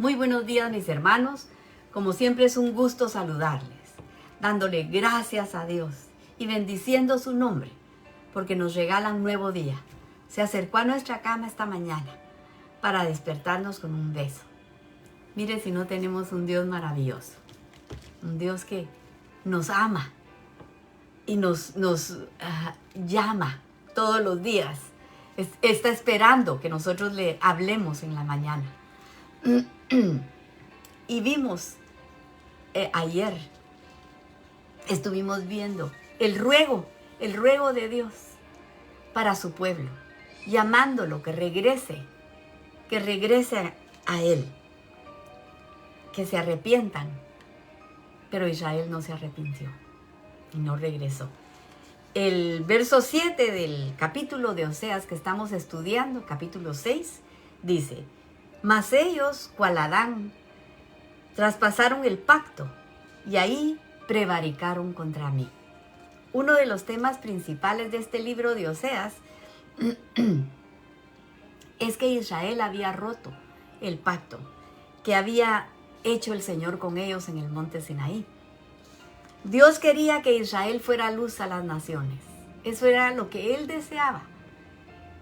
Muy buenos días, mis hermanos. Como siempre es un gusto saludarles, dándole gracias a Dios y bendiciendo su nombre, porque nos regala un nuevo día. Se acercó a nuestra cama esta mañana para despertarnos con un beso. Mire si no tenemos un Dios maravilloso, un Dios que nos ama y nos llama todos los días. Está esperando que nosotros le hablemos en la mañana. Y vimos ayer, estuvimos viendo el ruego de Dios para su pueblo, llamándolo que regrese a Él, que se arrepientan. Pero Israel no se arrepintió y no regresó. El verso 7 del capítulo de Oseas que estamos estudiando, capítulo 6, dice: mas ellos, cual Adán, traspasaron el pacto y ahí prevaricaron contra mí. Uno de los temas principales de este libro de Oseas es que Israel había roto el pacto que había hecho el Señor con ellos en el monte Sinaí. Dios quería que Israel fuera luz a las naciones. Eso era lo que Él deseaba.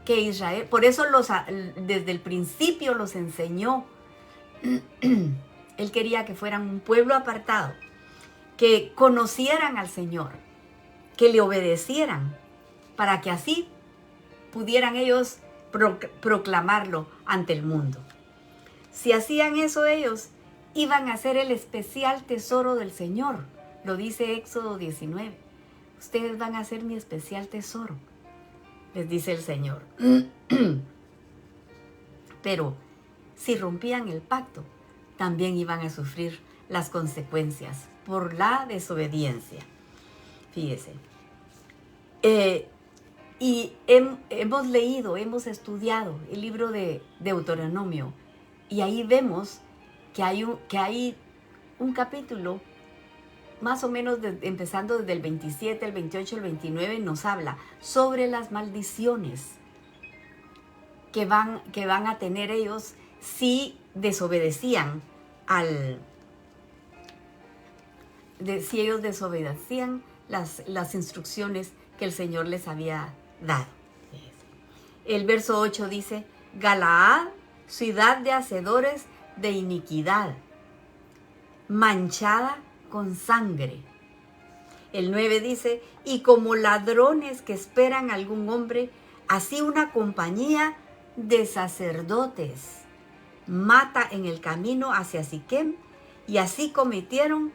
Que Israel, por eso desde el principio los enseñó. Él quería que fueran un pueblo apartado, que conocieran al Señor, que le obedecieran, para que así pudieran ellos proclamarlo ante el mundo. Si hacían eso ellos, iban a ser el especial tesoro del Señor. Lo dice Éxodo 19. Ustedes van a ser mi especial tesoro, les dice el Señor. Pero si rompían el pacto, también iban a sufrir las consecuencias por la desobediencia. Fíjese. Y hemos leído, hemos estudiado el libro de Deuteronomio, y ahí vemos que hay un capítulo, más o menos empezando desde el 27, el 28, el 29, nos habla sobre las maldiciones que van a tener ellos si desobedecían si ellos desobedecían las instrucciones que el Señor les había dado. El verso 8 dice: Galaad, ciudad de hacedores de iniquidad, manchada con sangre. El 9 dice: y como ladrones que esperan a algún hombre, así una compañía de sacerdotes mata en el camino hacia Siquem, y así cometieron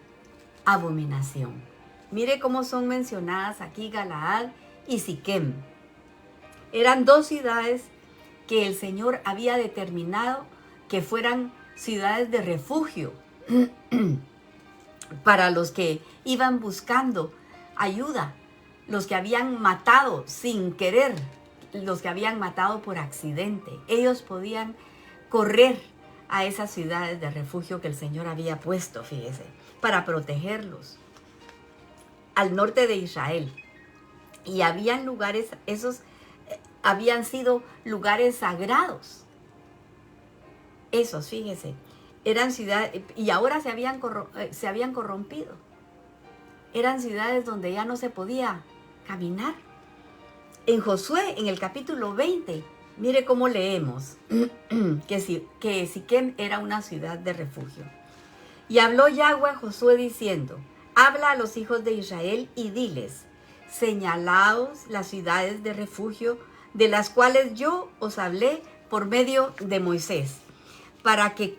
abominación. Mire cómo son mencionadas aquí Galaad y Siquem. Eran dos ciudades que el Señor había determinado que fueran ciudades de refugio para los que iban buscando ayuda, los que habían matado sin querer, los que habían matado por accidente. Ellos podían correr a esas ciudades de refugio que el Señor había puesto, fíjese, para protegerlos al norte de Israel. Y habían lugares, esos habían sido lugares sagrados. Esos, fíjese, eran ciudades, y ahora se habían corrompido. Eran ciudades donde ya no se podía caminar. En Josué, en el capítulo 20, mire cómo leemos que Siquem era una ciudad de refugio. Y habló Yahweh a Josué diciendo: habla a los hijos de Israel y diles: señalaos las ciudades de refugio de las cuales yo os hablé por medio de Moisés, para que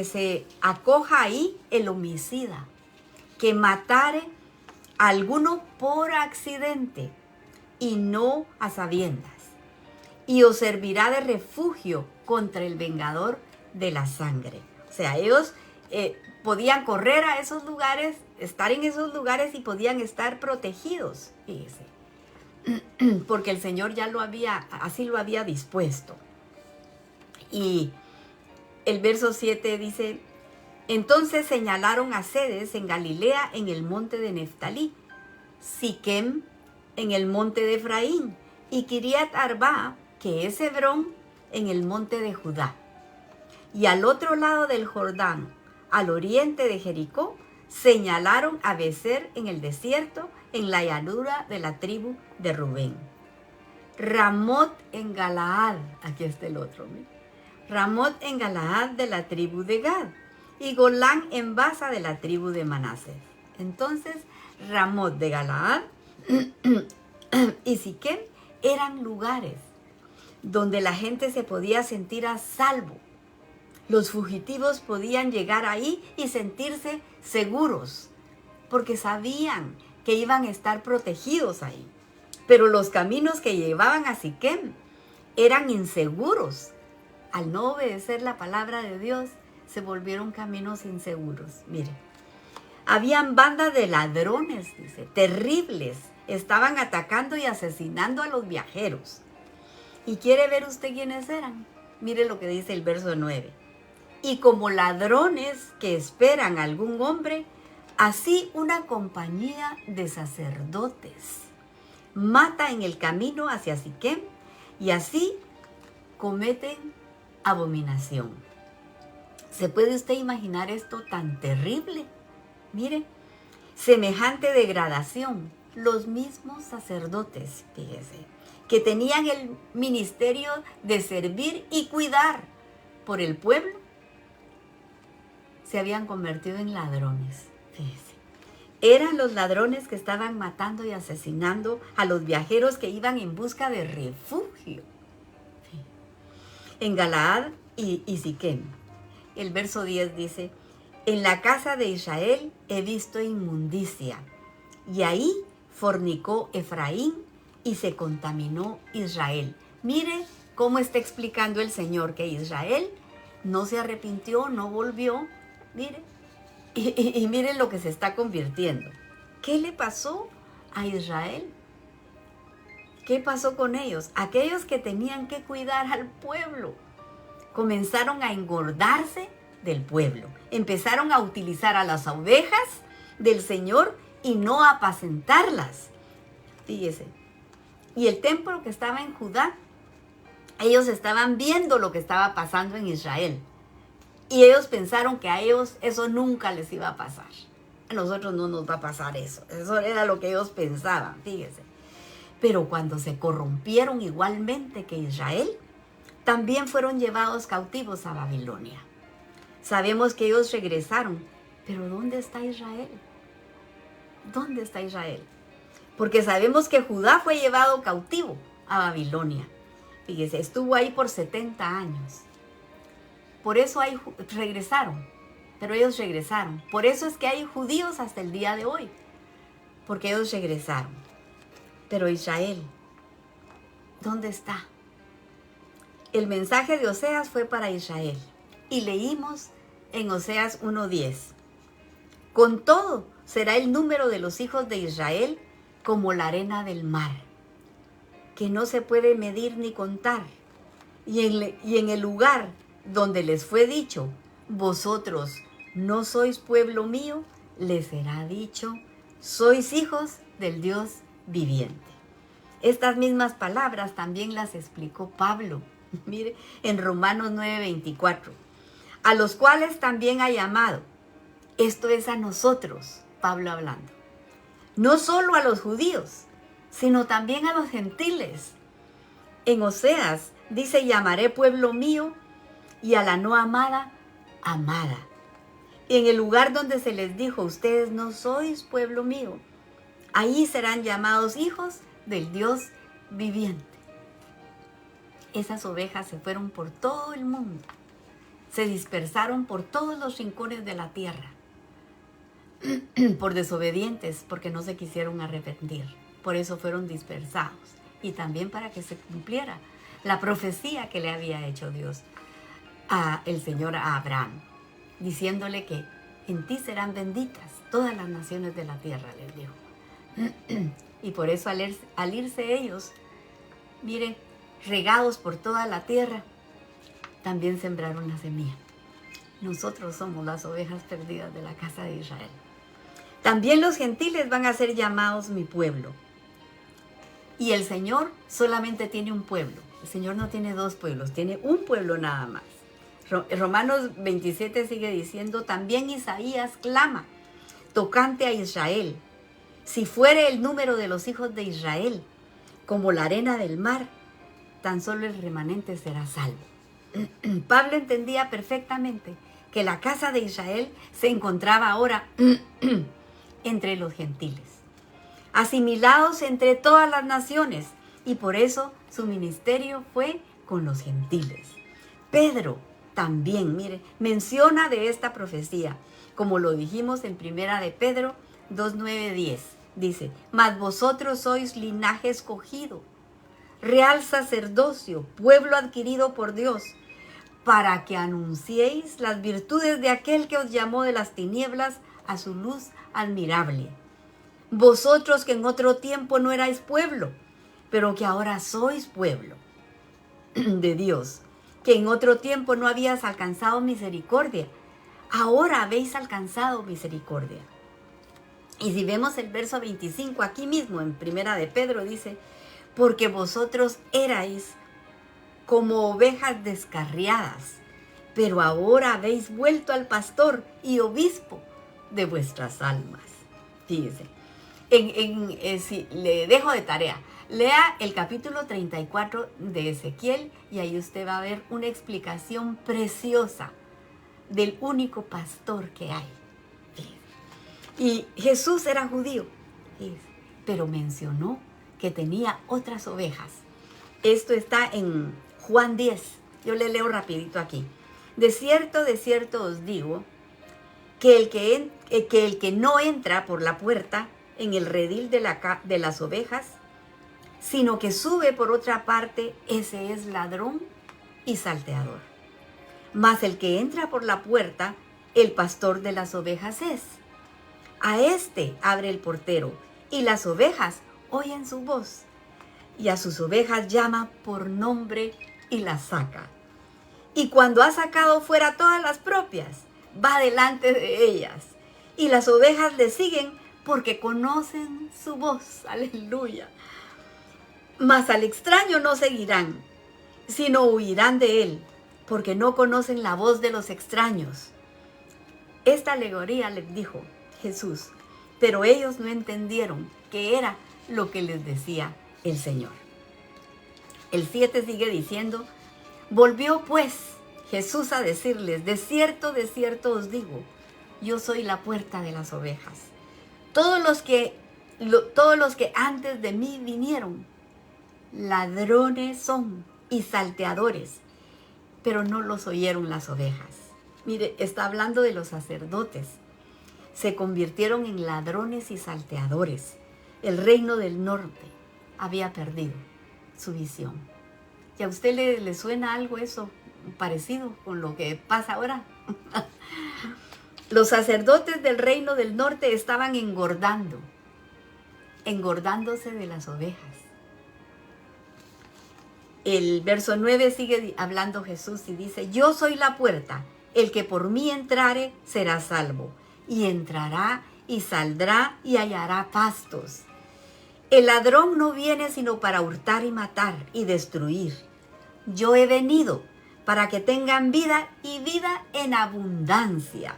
se acoja ahí el homicida, que matare a alguno por accidente y no a sabiendas, y os servirá de refugio contra el vengador de la sangre. O sea, ellos podían correr a esos lugares, estar en esos lugares y podían estar protegidos, fíjese, porque el Señor ya así lo había dispuesto. Y el verso 7 dice: entonces señalaron a sedes en Galilea en el monte de Neftalí, Siquem en el monte de Efraín, y Kiriat Arba, que es Hebrón, en el monte de Judá. y al otro lado del Jordán, al oriente de Jericó, señalaron a Becer en el desierto, en la llanura de la tribu de Rubén. Ramot en Galaad, aquí está el otro, ¿sí? Ramot en Galaad de la tribu de Gad, y Golán en Basa de la tribu de Manasés. Entonces, Ramot de Galaad y Siquem eran lugares donde la gente se podía sentir a salvo. Los fugitivos podían llegar ahí y sentirse seguros, porque sabían que iban a estar protegidos ahí. Pero los caminos que llevaban a Siquem eran inseguros. Al no obedecer la palabra de Dios, se volvieron caminos inseguros. Mire, habían bandas de ladrones, dice, terribles. Estaban atacando y asesinando a los viajeros. ¿Y quiere ver usted quiénes eran? Mire lo que dice el verso 9. Y como ladrones que esperan a algún hombre, así una compañía de sacerdotes mata en el camino hacia Siquem, y así cometen abominación. ¿Se puede usted imaginar esto tan terrible? Mire, semejante degradación. Los mismos sacerdotes, fíjese, que tenían el ministerio de servir y cuidar por el pueblo, se habían convertido en ladrones, fíjese. Eran los ladrones que estaban matando y asesinando a los viajeros que iban en busca de refugio. En Galaad y Siquem. El verso 10 dice, en la casa de Israel he visto inmundicia, y ahí fornicó Efraín y se contaminó Israel. Mire cómo está explicando el Señor que Israel no se arrepintió, no volvió. Mire, y miren lo que se está convirtiendo. ¿Qué le pasó a Israel? ¿Qué pasó con ellos? Aquellos que tenían que cuidar al pueblo comenzaron a engordarse del pueblo. Empezaron a utilizar a las ovejas del Señor y no a apacentarlas. Fíjese. Y el templo que estaba en Judá, ellos estaban viendo lo que estaba pasando en Israel. Y ellos pensaron que a ellos eso nunca les iba a pasar. A nosotros no nos va a pasar eso. Eso era lo que ellos pensaban, fíjese. Pero cuando se corrompieron igualmente que Israel, también fueron llevados cautivos a Babilonia. Sabemos que ellos regresaron, pero ¿dónde está Israel? ¿Dónde está Israel? Porque sabemos que Judá fue llevado cautivo a Babilonia. Fíjese, estuvo ahí por 70 años. Por eso regresaron, pero ellos regresaron. Por eso es que hay judíos hasta el día de hoy, porque ellos regresaron. Pero Israel, ¿dónde está? El mensaje de Oseas fue para Israel y leímos en Oseas 1:10. Con todo, será el número de los hijos de Israel como la arena del mar, que no se puede medir ni contar. Y en el lugar donde les fue dicho, vosotros no sois pueblo mío, les será dicho, sois hijos del Dios viviente. Estas mismas palabras también las explicó Pablo, mire, en Romanos 9:24, a los cuales también ha llamado. Esto es a nosotros, Pablo hablando. No solo a los judíos, sino también a los gentiles. En Oseas dice, llamaré pueblo mío, y a la no amada, amada. Y en el lugar donde se les dijo, ustedes no sois pueblo mío, ahí serán llamados hijos del Dios viviente. Esas ovejas se fueron por todo el mundo, se dispersaron por todos los rincones de la tierra, por desobedientes, porque no se quisieron arrepentir. Por eso fueron dispersados. Y también para que se cumpliera la profecía que le había hecho Dios el Señor a Abraham, diciéndole que en ti serán benditas todas las naciones de la tierra, les dijo. Y por eso al irse ellos, mire, regados por toda la tierra, también sembraron la semilla. Nosotros somos las ovejas perdidas de la casa de Israel. También los gentiles van a ser llamados mi pueblo. Y el Señor solamente tiene un pueblo. El Señor no tiene dos pueblos, tiene un pueblo nada más. Romanos 27 sigue diciendo, también Isaías clama tocante a Israel. Si fuere el número de los hijos de Israel como la arena del mar, tan solo el remanente será salvo. Pablo entendía perfectamente que la casa de Israel se encontraba ahora entre los gentiles, asimilados entre todas las naciones, y por eso su ministerio fue con los gentiles. Pedro también, mire, menciona de esta profecía, como lo dijimos en primera de Pedro 2, 9, 10. Dice, mas vosotros sois linaje escogido, real sacerdocio, pueblo adquirido por Dios, para que anunciéis las virtudes de aquel que os llamó de las tinieblas a su luz admirable. Vosotros que en otro tiempo no erais pueblo, pero que ahora sois pueblo de Dios, que en otro tiempo no habías alcanzado misericordia, ahora habéis alcanzado misericordia. Y si vemos el verso 25 aquí mismo en primera de Pedro, dice, porque vosotros erais como ovejas descarriadas, pero ahora habéis vuelto al pastor y obispo de vuestras almas. Fíjese, si le dejo de tarea, lea el capítulo 34 de Ezequiel y ahí usted va a ver una explicación preciosa del único pastor que hay. Fíjese. Y Jesús era judío, fíjese, pero mencionó que tenía otras ovejas. Esto está en Juan 10. Yo le leo rapidito aquí. De cierto os digo, que el que no entra por la puerta en el redil de las ovejas, sino que sube por otra parte, ese es ladrón y salteador. Mas el que entra por la puerta, el pastor de las ovejas es. A este abre el portero, y las ovejas oyen su voz, y a sus ovejas llama por nombre y las saca. Y cuando ha sacado fuera todas las propias, va delante de ellas, y las ovejas le siguen porque conocen su voz. Aleluya. Mas al extraño no seguirán, sino huirán de él, porque no conocen la voz de los extraños. Esta alegoría les dijo Jesús, pero ellos no entendieron qué era lo que les decía el Señor. El 7 sigue diciendo, volvió pues Jesús a decirles, de cierto os digo, yo soy la puerta de las ovejas. Todos los que antes de mí vinieron, ladrones son y salteadores, pero no los oyeron las ovejas. Mire, está hablando de los sacerdotes. Se convirtieron en ladrones y salteadores. El reino del norte había perdido su visión. ¿Y a usted le suena algo eso parecido con lo que pasa ahora? Los sacerdotes del reino del norte estaban engordándose de las ovejas. El verso 9 sigue hablando Jesús y dice, yo soy la puerta, el que por mí entrare será salvo, y entrará y saldrá y hallará pastos. El ladrón no viene sino para hurtar y matar y destruir. Yo he venido para que tengan vida y vida en abundancia.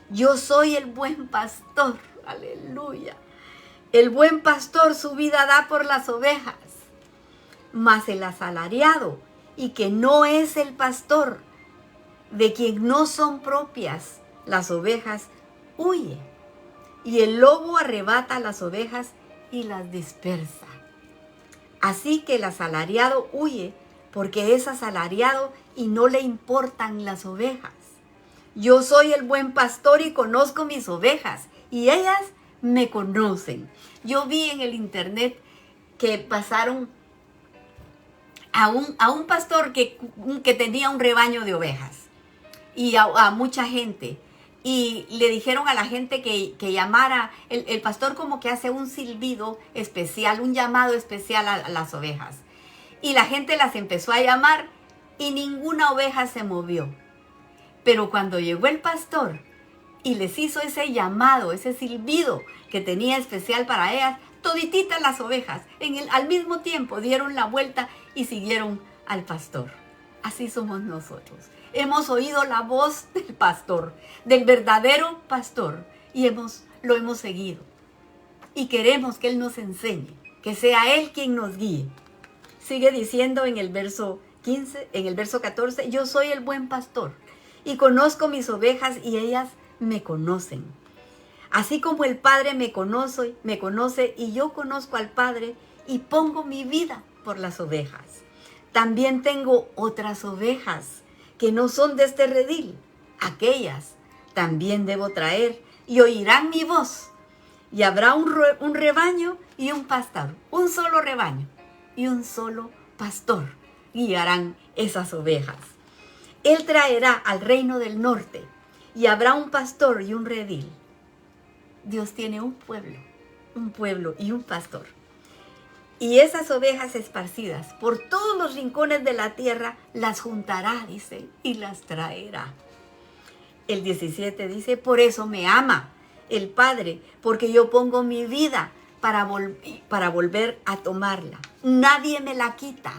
Yo soy el buen pastor. Aleluya. El buen pastor su vida da por las ovejas. Mas el asalariado, y que no es el pastor, de quien no son propias las ovejas, huye. Y el lobo arrebata las ovejas y las dispersa. Así que el asalariado huye porque es asalariado y no le importan las ovejas. Yo soy el buen pastor y conozco mis ovejas y ellas me conocen. Yo vi en el internet que pasaron a un pastor que tenía un rebaño de ovejas y a mucha gente. Y le dijeron a la gente que llamara, el pastor como que hace un silbido especial, un llamado especial a las ovejas. Y la gente las empezó a llamar y ninguna oveja se movió. Pero cuando llegó el pastor y les hizo ese llamado, ese silbido que tenía especial para ellas, todititas las ovejas al mismo tiempo dieron la vuelta y siguieron al pastor. Así somos nosotros. Hemos oído la voz del pastor, del verdadero pastor, y lo hemos seguido. Y queremos que Él nos enseñe, que sea Él quien nos guíe. Sigue diciendo en el verso 15, en el verso 14, yo soy el buen pastor y conozco mis ovejas y ellas me conocen. Así como el Padre me conoce y yo conozco al Padre y pongo mi vida por las ovejas. También tengo otras ovejas que no son de este redil. Aquellas también debo traer y oirán mi voz. Y habrá un rebaño y un pastor, un solo rebaño y un solo pastor guiarán esas ovejas. Él traerá al reino del norte y habrá un pastor y un redil. Dios tiene un pueblo y un pastor. Y esas ovejas esparcidas por todos los rincones de la tierra las juntará, dice, y las traerá. El 17 dice, por eso me ama el Padre, porque yo pongo mi vida para volver a tomarla. Nadie me la quita.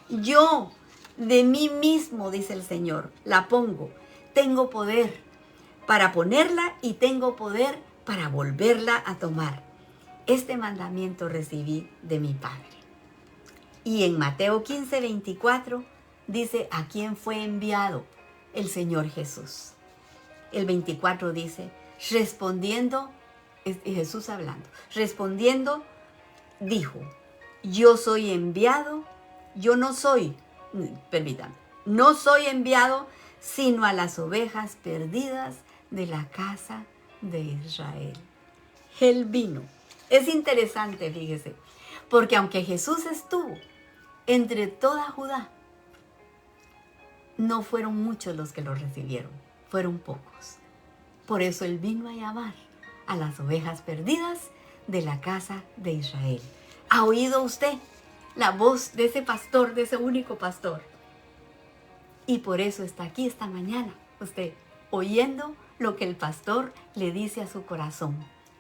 Yo de mí mismo, dice el Señor, la pongo. Tengo poder para ponerla y tengo poder para volverla a tomar. Este mandamiento recibí de mi Padre. Y en Mateo 15, 24 dice, ¿a quién fue enviado el Señor Jesús? El 24 dice, respondiendo, es Jesús hablando, respondiendo, dijo, yo soy enviado, no soy enviado, sino a las ovejas perdidas de la casa de Israel. Él vino. Es interesante, fíjese, porque aunque Jesús estuvo entre toda Judá, no fueron muchos los que lo recibieron, fueron pocos. Por eso Él vino a llamar a las ovejas perdidas de la casa de Israel. ¿Ha oído usted la voz de ese pastor, de ese único pastor? Y por eso está aquí esta mañana, usted oyendo lo que el pastor le dice a su corazón.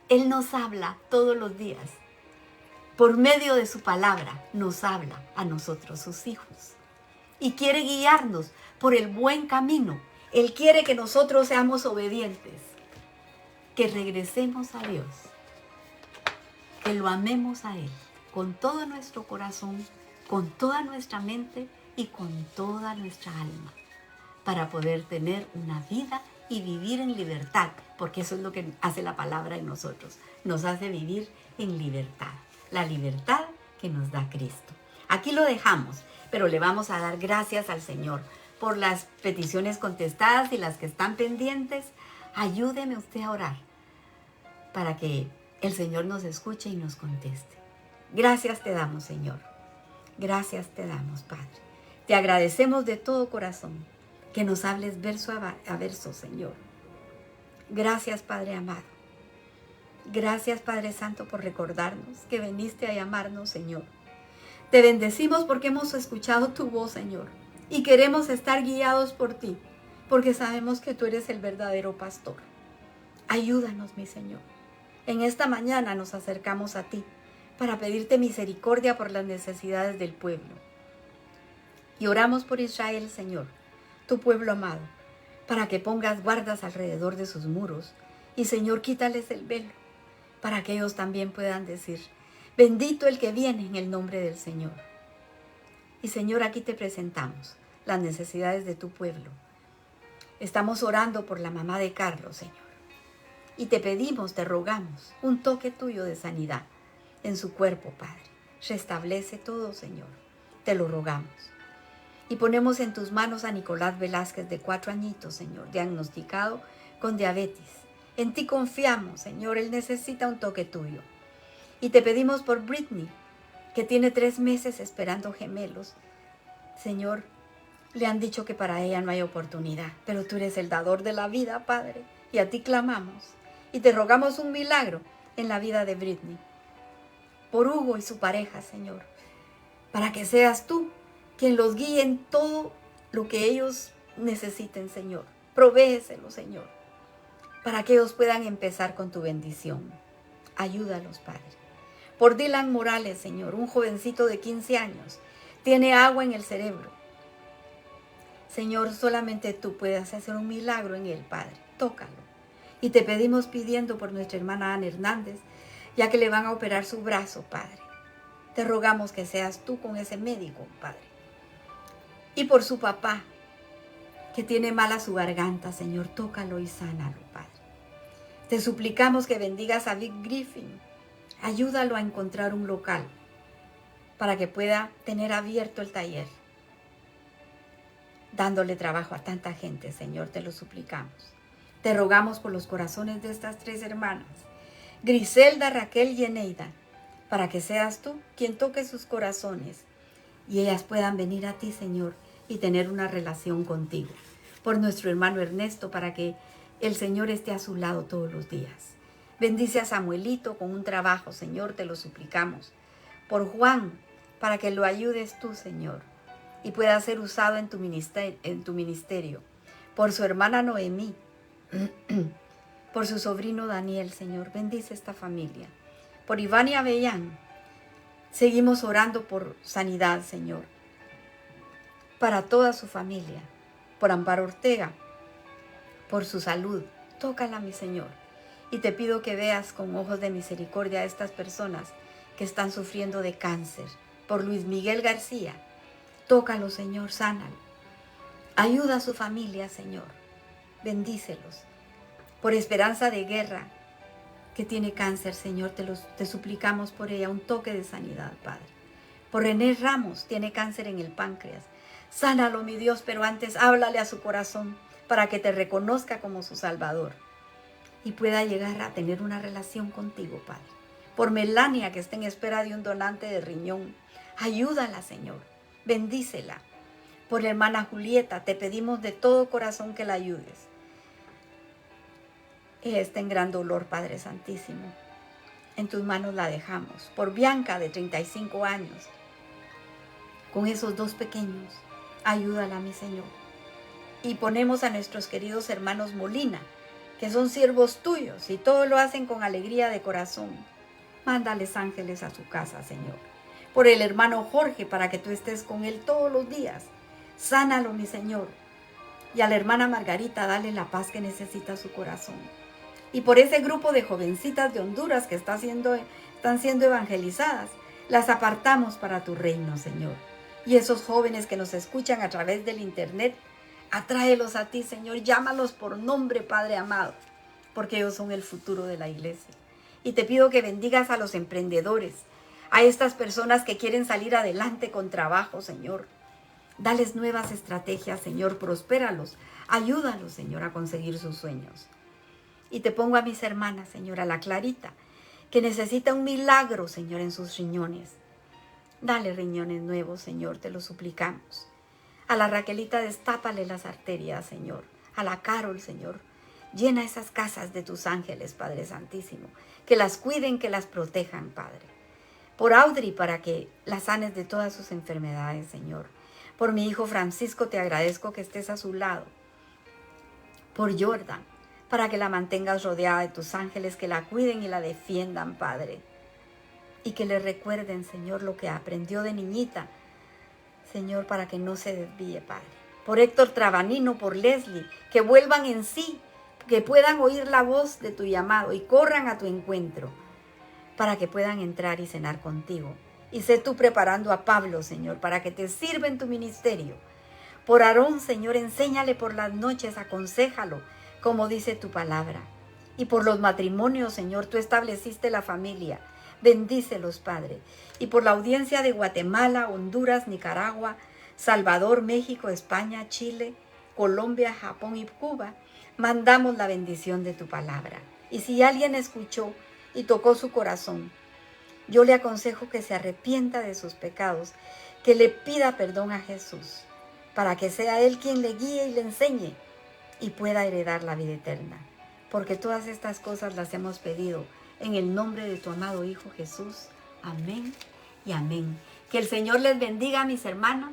Él nos habla todos los días. Por medio de su palabra nos habla a nosotros, sus hijos. Y quiere guiarnos por el buen camino. Él quiere que nosotros seamos obedientes. Que regresemos a Dios. Que lo amemos a Él con todo nuestro corazón, con toda nuestra mente y con toda nuestra alma. Para poder tener una vida y vivir en libertad, porque eso es lo que hace la palabra en nosotros, nos hace vivir en libertad, la libertad que nos da Cristo. Aquí lo dejamos, pero le vamos a dar gracias al Señor por las peticiones contestadas y las que están pendientes. Ayúdeme usted a orar para que el Señor nos escuche y nos conteste. Gracias te damos, Señor. Gracias te damos, Padre. Te agradecemos de todo corazón que nos hables verso a verso, Señor. Gracias, Padre amado. Gracias, Padre Santo, por recordarnos que viniste a llamarnos, Señor. Te bendecimos porque hemos escuchado tu voz, Señor, y queremos estar guiados por ti, porque sabemos que tú eres el verdadero pastor. Ayúdanos, mi Señor. En esta mañana nos acercamos a ti para pedirte misericordia por las necesidades del pueblo. Y oramos por Israel, Señor, tu pueblo amado, para que pongas guardas alrededor de sus muros. Y Señor, quítales el velo, para que ellos también puedan decir, bendito el que viene en el nombre del Señor. Y Señor, aquí te presentamos las necesidades de tu pueblo. Estamos orando por la mamá de Carlos, Señor. Y te pedimos, te rogamos, un toque tuyo de sanidad en su cuerpo, Padre. Restablece todo, Señor. Te lo rogamos. Y ponemos en tus manos a Nicolás Velázquez, de 4 añitos, Señor, diagnosticado con diabetes. En ti confiamos, Señor. Él necesita un toque tuyo. Y te pedimos por Britney, que tiene 3 meses esperando gemelos. Señor, le han dicho que para ella no hay oportunidad, pero tú eres el dador de la vida, Padre, y a ti clamamos. Y te rogamos un milagro en la vida de Britney. Por Hugo y su pareja, Señor, para que seas tú quien los guíe en todo lo que ellos necesiten, Señor. Provéeselo, Señor, para que ellos puedan empezar con tu bendición. Ayúdalos, Padre. Por Dylan Morales, Señor, un jovencito de 15 años, tiene agua en el cerebro. Señor, solamente tú puedes hacer un milagro en él, Padre. Tócalo. Y te pedimos pidiendo por nuestra hermana Ana Hernández, ya que le van a operar su brazo, Padre. Te rogamos que seas tú con ese médico, Padre. Y por su papá, que tiene mala su garganta, Señor, tócalo y sánalo, Padre. Te suplicamos que bendigas a Vic Griffin. Ayúdalo a encontrar un local para que pueda tener abierto el taller, dándole trabajo a tanta gente, Señor, te lo suplicamos. Te rogamos por los corazones de estas 3 hermanas, Griselda, Raquel y Eneida, para que seas tú quien toque sus corazones y ellas puedan venir a ti, Señor, y tener una relación contigo. Por nuestro hermano Ernesto, para que el Señor esté a su lado todos los días. Bendice a Samuelito con un trabajo, Señor, te lo suplicamos. Por Juan, para que lo ayudes tú, Señor, y pueda ser usado en tu ministerio. Por su hermana Noemí, por su sobrino Daniel, Señor, bendice esta familia. Por Iván y Avellán, seguimos orando por sanidad, Señor, para toda su familia. Por Amparo Ortega, por su salud, tócala, mi Señor. Y te pido que veas con ojos de misericordia a estas personas que están sufriendo de cáncer. Por Luis Miguel García, tócalo, Señor, sánalo. Ayuda a su familia, Señor. Bendícelos. Por Esperanza de Guerra, que tiene cáncer, Señor, te suplicamos por ella un toque de sanidad, Padre. Por René Ramos, tiene cáncer en el páncreas. Sánalo, mi Dios, pero antes háblale a su corazón para que te reconozca como su Salvador y pueda llegar a tener una relación contigo, Padre. Por Melania, que está en espera de un donante de riñón, ayúdala, Señor, bendícela. Por la hermana Julieta, te pedimos de todo corazón que la ayudes. Ella está en gran dolor, Padre Santísimo. En tus manos la dejamos. Por Bianca, de 35 años, con esos 2 pequeños, ayúdala, mi Señor. Y ponemos a nuestros queridos hermanos Molina, que son siervos tuyos y todo lo hacen con alegría de corazón. Mándales ángeles a su casa, Señor. Por el hermano Jorge, para que tú estés con él todos los días. Sánalo, mi Señor. Y a la hermana Margarita, dale la paz que necesita su corazón. Y por ese grupo de jovencitas de Honduras que están siendo evangelizadas, las apartamos para tu reino, Señor. Y esos jóvenes que nos escuchan a través del internet, atráelos a ti, Señor. Llámalos por nombre, Padre amado, porque ellos son el futuro de la iglesia. Y te pido que bendigas a los emprendedores, a estas personas que quieren salir adelante con trabajo, Señor. Dales nuevas estrategias, Señor. Prospéralos. Ayúdalos, Señor, a conseguir sus sueños. Y te pongo a mis hermanas, Señor, a la Clarita, que necesita un milagro, Señor, en sus riñones. Dale riñones nuevos, Señor, te lo suplicamos. A la Raquelita, destápale las arterias, Señor. A la Carol, Señor, llena esas casas de tus ángeles, Padre Santísimo. Que las cuiden, que las protejan, Padre. Por Audrey, para que las sanes de todas sus enfermedades, Señor. Por mi hijo Francisco, te agradezco que estés a su lado. Por Jordan, para que la mantengas rodeada de tus ángeles, que la cuiden y la defiendan, Padre. Y que le recuerden, Señor, lo que aprendió de niñita, Señor, para que no se desvíe, Padre. Por Héctor Trabanino, por Leslie, que vuelvan en sí, que puedan oír la voz de tu llamado y corran a tu encuentro, para que puedan entrar y cenar contigo. Y sé tú preparando a Pablo, Señor, para que te sirva en tu ministerio. Por Aarón, Señor, enséñale por las noches, aconséjalo, como dice tu palabra. Y por los matrimonios, Señor, tú estableciste la familia. Bendícelos, Padre. Y por la audiencia de Guatemala, Honduras, Nicaragua, Salvador, México, España, Chile, Colombia, Japón y Cuba, mandamos la bendición de tu palabra. Y si alguien escuchó y tocó su corazón, yo le aconsejo que se arrepienta de sus pecados, que le pida perdón a Jesús, para que sea Él quien le guíe y le enseñe y pueda heredar la vida eterna. Porque todas estas cosas las hemos pedido en el nombre de tu amado Hijo Jesús. Amén y amén. Que el Señor les bendiga, mis hermanos.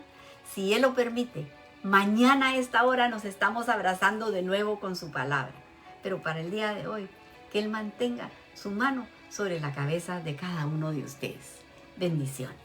Si Él lo permite, mañana a esta hora nos estamos abrazando de nuevo con su palabra. Pero para el día de hoy, que Él mantenga su mano sobre la cabeza de cada uno de ustedes. Bendiciones.